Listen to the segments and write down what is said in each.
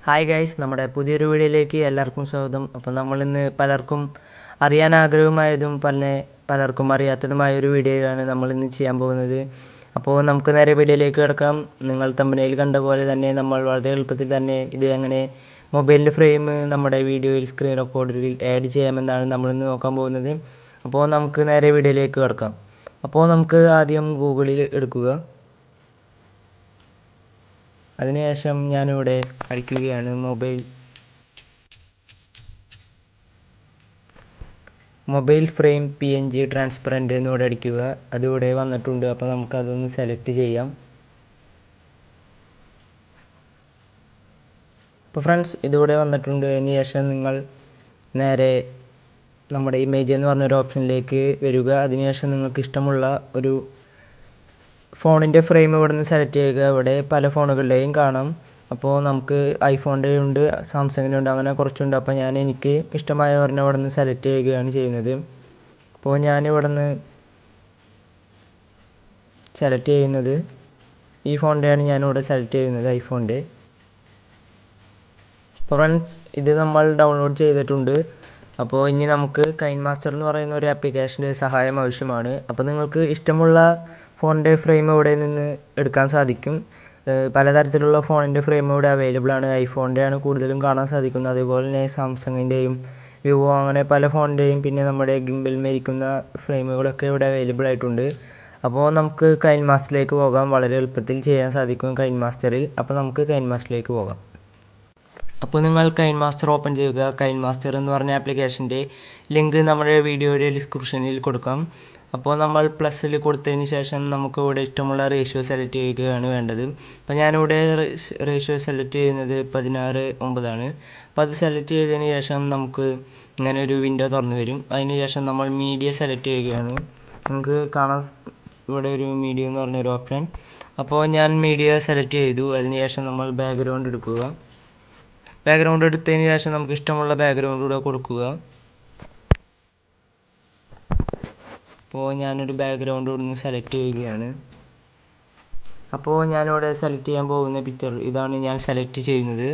Hi guys, നമ്മുടെ പുതിയൊരു വീഡിയോയിലേക്ക് എല്ലാവർക്കും സ്വാഗതം. അപ്പോൾ നമ്മളിന്ന് പലർക്കും അറിയാൻ ആഗ്രഹമായതും പലർക്കും അറിയാത്തതുമായ ഒരു വീഡിയോയാണ് നമ്മളിന്ന് ചെയ്യാൻ പോകുന്നത്. അപ്പോൾ നമുക്ക് നേരെ വീഡിയോയിലേക്ക് കിടക്കാം. നിങ്ങൾ തമ്പനയിൽ കണ്ട പോലെ തന്നെ നമ്മൾ വളരെ എളുപ്പത്തിൽ തന്നെ ഇത് എങ്ങനെ മൊബൈലിൻ്റെ ഫ്രെയിം നമ്മുടെ വീഡിയോയിൽ സ്ക്രീൻ റെക്കോർഡറിൽ ആഡ് ചെയ്യാമെന്നാണ് നമ്മളിന്ന് നോക്കാൻ പോകുന്നത്. അപ്പോൾ നമുക്ക് നേരെ വീഡിയോയിലേക്ക് കിടക്കാം. അപ്പോൾ നമുക്ക് ആദ്യം ഗൂഗിളിൽ എടുക്കുക. അതിനുശേഷം ഞാനിവിടെ അടിക്കുകയാണ് മൊബൈൽ ഫ്രെയിം PNG ട്രാൻസ്പെറൻറ്റ് എന്നിവിടെ അടിക്കുക. അതിവിടെ വന്നിട്ടുണ്ട്. അപ്പോൾ നമുക്കതൊന്ന് സെലക്ട് ചെയ്യാം. അപ്പോൾ ഫ്രണ്ട്സ്, ഇതിവിടെ വന്നിട്ടുണ്ട്. അതിന് ശേഷം നിങ്ങൾ നേരെ നമ്മുടെ ഇമേജ് എന്ന് പറഞ്ഞൊരു ഓപ്ഷനിലേക്ക് വരിക. അതിനുശേഷം നിങ്ങൾക്ക് ഇഷ്ടമുള്ള ഒരു ഫോണിൻ്റെ ഫ്രെയിം ഇവിടെ നിന്ന് സെലക്ട് ചെയ്യുക. ഇവിടെ പല ഫോണുകളുടെയും കാണാം. അപ്പോൾ നമുക്ക് ഐഫോണിൻ്റെ ഉണ്ട്, സാംസങ്ങിൻ്റെ ഉണ്ട്, അങ്ങനെ കുറച്ചുണ്ട്. അപ്പോൾ എനിക്ക് ഇഷ്ടമായ ഒരെണ്ണം ഇവിടെ നിന്ന് സെലക്ട് ചെയ്യുകയാണ് ചെയ്യുന്നത്. അപ്പോൾ ഞാനിവിടെ നിന്ന് സെലക്ട് ചെയ്യുന്നത് ഈ ഫോണിൻ്റെയാണ് ഞാനിവിടെ സെലക്ട് ചെയ്യുന്നത്, ഐഫോണിൻ്റെ. അപ്പോൾ ഫ്രണ്ട്സ്, ഇത് നമ്മൾ ഡൗൺലോഡ് ചെയ്തിട്ടുണ്ട്. അപ്പോൾ ഇനി നമുക്ക് കൈൻമാസ്റ്റർ എന്ന് പറയുന്ന ഒരു ആപ്ലിക്കേഷൻ്റെ സഹായം ആവശ്യമാണ്. അപ്പോൾ നിങ്ങൾക്ക് ഇഷ്ടമുള്ള ഫോണിൻ്റെ ഫ്രെയിം ഇവിടെ നിന്ന് എടുക്കാൻ സാധിക്കും. പലതരത്തിലുള്ള ഫോണിൻ്റെ ഫ്രെയിം ഇവിടെ അവൈലബിൾ ആണ്. ഐഫോണിൻ്റെയാണ് കൂടുതലും കാണാൻ സാധിക്കുന്നത്. അതുപോലെ തന്നെ സാംസങ്ങിൻ്റെയും വിവോ അങ്ങനെ പല ഫോണിൻ്റെയും പിന്നെ നമ്മുടെ ഗിംബൽ മേടിക്കുന്ന ഫ്രെയിമുകളൊക്കെ ഇവിടെ അവൈലബിൾ ആയിട്ടുണ്ട്. അപ്പോൾ നമുക്ക് കൈൻമാസ്റ്ററിലേക്ക് പോകാം. വളരെ എളുപ്പത്തിൽ ചെയ്യാൻ സാധിക്കും കൈൻമാസ്റ്ററിൽ. അപ്പോൾ നമുക്ക് കൈൻമാസ്റ്ററിലേക്ക് പോകാം. അപ്പോൾ നിങ്ങൾ കൈൻമാസ്റ്റർ ഓപ്പൺ ചെയ്യുക. കൈൻമാസ്റ്റർ എന്ന് പറഞ്ഞ ആപ്ലിക്കേഷൻ്റെ ലിങ്ക് നമ്മുടെ വീഡിയോയുടെ ഡിസ്ക്രിപ്ഷനിൽ കൊടുക്കാം. അപ്പോൾ നമ്മൾ പ്ലസ്സിൽ കൊടുത്തതിന് ശേഷം നമുക്ക് ഇവിടെ ഇഷ്ടമുള്ള റേഷ്യോ സെലക്ട് ചെയ്യുകയാണ് വേണ്ടത്. അപ്പോൾ ഞാനിവിടെ റേഷ്യോ സെലക്ട് ചെയ്യുന്നത് 16:9 അപ്പോൾ അത് സെലക്ട് ചെയ്തതിന് ശേഷം നമുക്ക് ഇങ്ങനെ ഒരു വിൻഡോ തുറന്നു വരും. അതിന് ശേഷം നമ്മൾ മീഡിയ സെലക്ട് ചെയ്യുകയാണ്. നമുക്ക് കാണാൻ ഇവിടെ ഒരു മീഡിയ എന്ന് പറഞ്ഞൊരു ഓപ്ഷൻ. അപ്പോൾ ഞാൻ മീഡിയ സെലക്ട് ചെയ്തു. അതിന് ശേഷം നമ്മൾ ബാക്ക്ഗ്രൗണ്ട് എടുക്കുക. ബാക്ക്ഗ്രൗണ്ട് എടുത്തതിന് ശേഷം നമുക്ക് ഇഷ്ടമുള്ള ബാക്ക്ഗ്രൗണ്ട് കൂടെ കൊടുക്കുക. അപ്പോൾ ഞാനൊരു ബാക്ക്ഗ്രൗണ്ട് ഇവിടുന്ന് സെലക്ട് ചെയ്യുകയാണ്. അപ്പോൾ ഞാനിവിടെ സെലക്ട് ചെയ്യാൻ പോകുന്ന പിക്ചർ ഇതാണ് ഞാൻ സെലക്ട് ചെയ്യുന്നത്.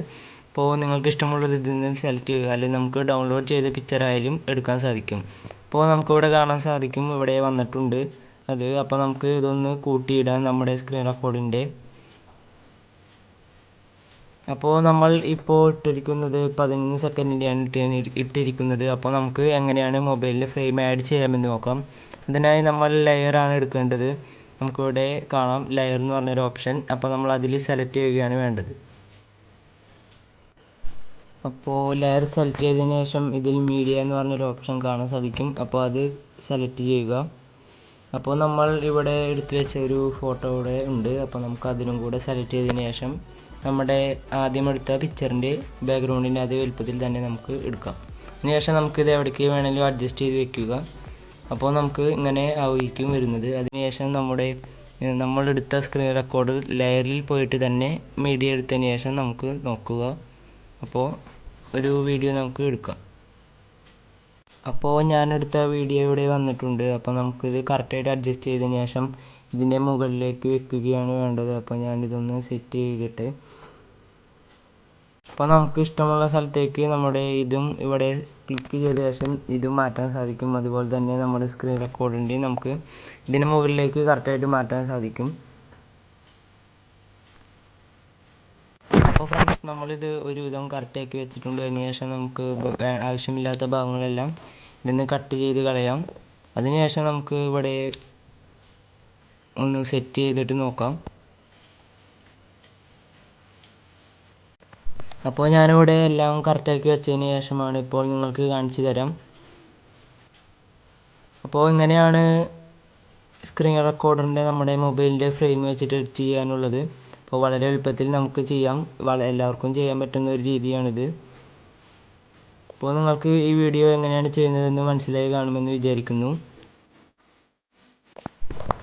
അപ്പോൾ നിങ്ങൾക്ക് ഇഷ്ടമുള്ളത് ഇതിൽ നിന്ന് സെലക്ട് ചെയ്യുക, അല്ലെങ്കിൽ നമുക്ക് ഡൗൺലോഡ് ചെയ്ത പിക്ചർ ആയാലും എടുക്കാൻ സാധിക്കും. അപ്പോൾ നമുക്കിവിടെ കാണാൻ സാധിക്കും, ഇവിടെ വന്നിട്ടുണ്ട് അത്. അപ്പോൾ നമുക്ക് ഇതൊന്ന് കൂട്ടിയിടാം നമ്മുടെ സ്ക്രീൻ റെക്കോർഡിൻ്റെ. അപ്പോൾ നമ്മൾ ഇപ്പോൾ ഇട്ടിരിക്കുന്നത് 11 സെക്കൻഡിൻ്റെയാണ് ഇട്ടിരിക്കുന്നത്. അപ്പോൾ നമുക്ക് എങ്ങനെയാണ് മൊബൈലിൽ ഫ്രെയിം ആഡ് ചെയ്യാമെന്ന് നോക്കാം. അതിനായി നമ്മൾ ലെയറാണ് എടുക്കേണ്ടത്. നമുക്കിവിടെ കാണാം ലെയർ എന്ന് പറഞ്ഞൊരു ഓപ്ഷൻ. അപ്പോൾ നമ്മൾ അതിൽ സെലക്ട് ചെയ്യുകയാണ് വേണ്ടത്. അപ്പോൾ ലെയർ സെലക്ട് ചെയ്തതിന് ശേഷം ഇതിൽ മീഡിയ എന്ന് പറഞ്ഞൊരു ഓപ്ഷൻ കാണാൻ സാധിക്കും. അപ്പോൾ അത് സെലക്ട് ചെയ്യുക. അപ്പോൾ നമ്മൾ ഇവിടെ എടുത്തു വെച്ച ഒരു ഫോട്ടോ ഇവിടെ ഉണ്ട്. അപ്പോൾ നമുക്ക് അതിനും കൂടെ സെലക്ട് ചെയ്തതിന് ശേഷം നമ്മുടെ ആദ്യം എടുത്ത പിക്ചറിൻ്റെ ബാക്ക്ഗ്രൗണ്ടിൻ്റെ അതേ വലുപ്പത്തിൽ തന്നെ നമുക്ക് എടുക്കാം. അതിനുശേഷം നമുക്കിത് എവിടേക്ക് വേണമെങ്കിലും അഡ്ജസ്റ്റ് ചെയ്ത് വെക്കുക. അപ്പോൾ നമുക്ക് ഇങ്ങനെ ആയിരിക്കും വരുന്നത്. അതിനുശേഷം നമ്മളെടുത്ത സ്ക്രീൻ റെക്കോർഡർ ലെയറിൽ പോയിട്ട് തന്നെ മീഡിയ എടുത്തതിന് ശേഷം നമുക്ക് നോക്കുക. അപ്പോൾ ഒരു വീഡിയോ നമുക്ക് എടുക്കാം. അപ്പോൾ ഞാനെടുത്ത വീഡിയോ ഇവിടെ വന്നിട്ടുണ്ട്. അപ്പോൾ നമുക്കിത് കറക്റ്റായിട്ട് അഡ്ജസ്റ്റ് ചെയ്തതിന് ശേഷം ഇതിൻ്റെ മുകളിലേക്ക് വെക്കുകയാണ് വേണ്ടത്. അപ്പോൾ ഞാനിതൊന്ന് സെറ്റ് ചെയ്തിട്ട് അപ്പോൾ നമുക്ക് ഇഷ്ടമുള്ള സ്ഥലത്തേക്ക് നമ്മുടെ ഇതും ഇവിടെ ക്ലിക്ക് ചെയ്ത ശേഷം ഇതും മാറ്റാൻ സാധിക്കും. അതുപോലെ തന്നെ നമ്മുടെ സ്ക്രീൻ റെക്കോർഡിൻ്റെ നമുക്ക് ഇതിന് മുകളിലേക്ക് കറക്റ്റായിട്ട് മാറ്റാൻ സാധിക്കും. അപ്പോൾ ഫ്രണ്ട്സ്, നമ്മളിത് ഒരുവിധം കറക്റ്റാക്കി വെച്ചിട്ടുണ്ട്. അതിന് ശേഷം നമുക്ക് ആവശ്യമില്ലാത്ത ഭാഗങ്ങളെല്ലാം ഇതിന്ന് കട്ട് ചെയ്ത് കളയാം. അതിനുശേഷം നമുക്ക് ഇവിടെ ഒന്ന് സെറ്റ് ചെയ്തിട്ട് നോക്കാം. അപ്പോൾ ഞാനിവിടെ എല്ലാം കറക്റ്റാക്കി വെച്ചതിന് ശേഷമാണ് ഇപ്പോൾ നിങ്ങൾക്ക് കാണിച്ചു തരാം. അപ്പോൾ ഇങ്ങനെയാണ് സ്ക്രീൻ റെക്കോർഡറിൻ്റെ നമ്മുടെ മൊബൈലിൻ്റെ ഫ്രെയിം വെച്ചിട്ട് എഡിറ്റ് ചെയ്യാനുള്ളത്. അപ്പോൾ വളരെ എളുപ്പത്തിൽ നമുക്ക് ചെയ്യാം. എല്ലാവർക്കും ചെയ്യാൻ പറ്റുന്ന ഒരു രീതിയാണിത്. അപ്പോൾ നിങ്ങൾക്ക് ഈ വീഡിയോ എങ്ങനെയാണ് ചെയ്യുന്നതെന്ന് മനസ്സിലായി കാണുമെന്ന് വിചാരിക്കുന്നു.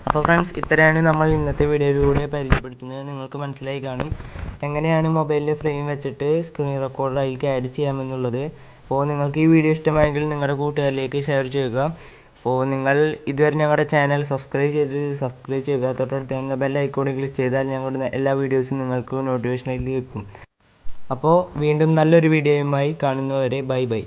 അപ്പോൾ ഫ്രണ്ട്സ്, ഇത്രയാണ് നമ്മൾ ഇന്നത്തെ വീഡിയോയിലൂടെ പരിചയപ്പെടുത്തുന്നത്. നിങ്ങൾക്ക് മനസ്സിലായി കാണും എങ്ങനെയാണ് മൊബൈലിൽ ഫ്രെയിം വെച്ചിട്ട് സ്ക്രീൻ റെക്കോർഡർ അതിലേക്ക് ആഡ് ചെയ്യാമെന്നുള്ളത്. അപ്പോൾ നിങ്ങൾക്ക് ഈ വീഡിയോ ഇഷ്ടമായെങ്കിൽ നിങ്ങളുടെ കൂട്ടുകാരിലേക്ക് ഷെയർ ചെയ്യുക. അപ്പോൾ നിങ്ങൾ ഇതുവരെ ഞങ്ങളുടെ ചാനൽ സബ്സ്ക്രൈബ് ചെയ്യുക. തൊട്ടടുത്ത് ബെൽ ഐക്കോണിൽ ക്ലിക്ക് ചെയ്താൽ ഞങ്ങളുടെ എല്ലാ വീഡിയോസും നിങ്ങൾക്ക് നോട്ടിഫിക്കേഷനായി ലഭിക്കും. അപ്പോൾ വീണ്ടും നല്ലൊരു വീഡിയോയുമായി കാണുന്നവരെ ബൈ ബൈ.